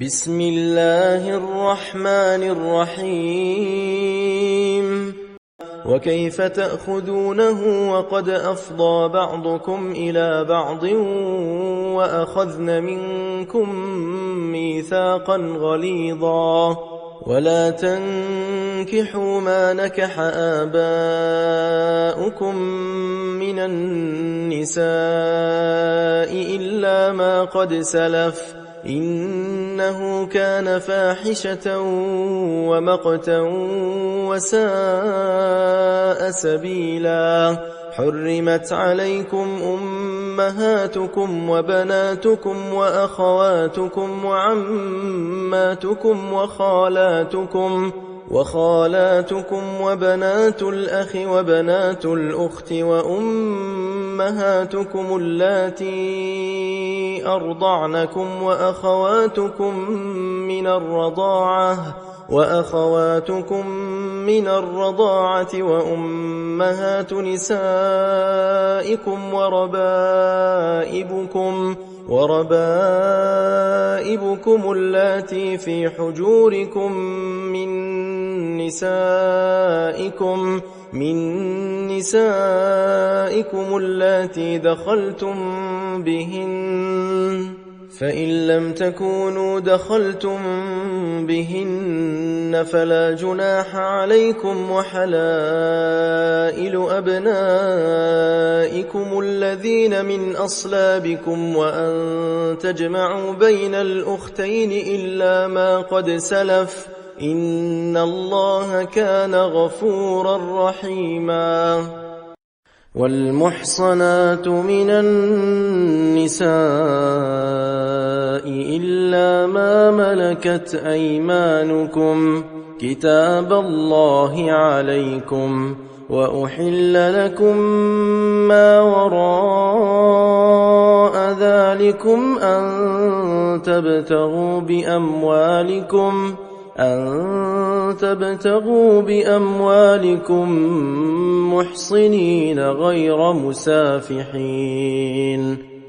بسم الله الرحمن الرحيم وكيف تأخذونه وقد أفضى بعضكم إلى بعض وأخذن منكم ميثاقا غليظا ولا تنكحوا ما نكح آباؤكم من النساء إلا ما قد سلف إنه كان فاحشة ومقتا وساء سبيلا حرمت عليكم أمهاتكم وبناتكم وأخواتكم وعماتكم وخالاتكم وبنات الأخ وبنات الأخت وأمهاتكم اللاتي أرضعنكم وأخواتكم من الرضاعة وأمهات نسائكم وربائبكم اللاتي في حجوركم من نسائكم اللاتي دخلتم بهن فإن لم تكونوا دخلتم بهن فلا جناح عليكم وحلائل أبنائكم الذين من أصلابكم وأن تجمعوا بين الأختين إلا ما قد سلف إن الله كان غفورا رحيما والمحصنات من النساء إلا ما ملكت أيمانكم كتاب الله عليكم وأحل لكم ما وراء ذلكم أن تبتغوا بأموالكم محصنين غير مسافحين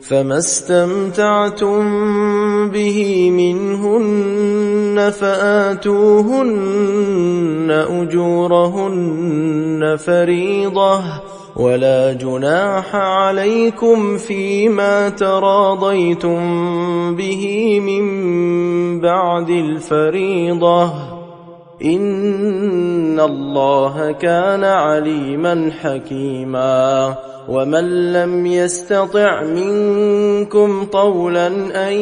فما استمتعتم به منهن فآتوهن أجورهن فريضة ولا جناح عليكم فيما تراضيتم به من بعد الفريضة إن الله كان عليما حكيما ومن لم يستطع منكم طولا أن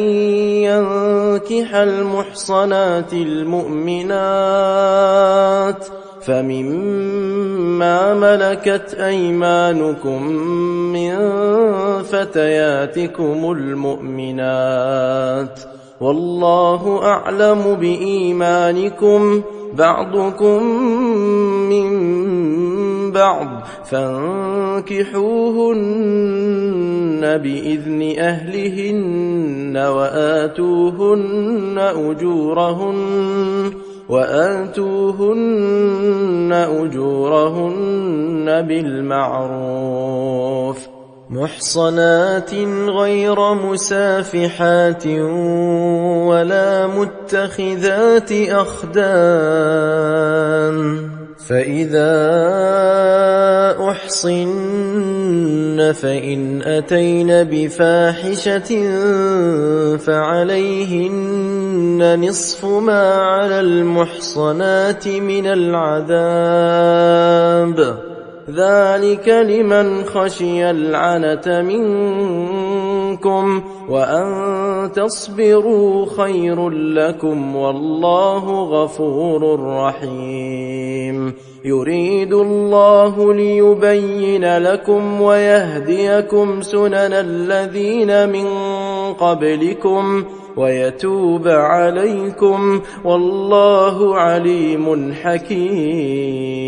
ينكح المحصنات المؤمنات فمما ملكت أيمانكم من فتياتكم المؤمنات والله أعلم بإيمانكم بعضكم من بعض فانكحوهن بإذن أهلهن وآتوهن أجورهن بالمعروف محصنات غير مسافحات ولا متخذات أخدان فإذا أحصن فإن أتين بفاحشة فعليهن نصف ما على المحصنات من العذاب ذلك لمن خشي العنة منكم وأن تصبروا خير لكم والله غفور رحيم يريد الله ليبين لكم ويهديكم سنن الذين من قبلكم ويتوب عليكم والله عليم حكيم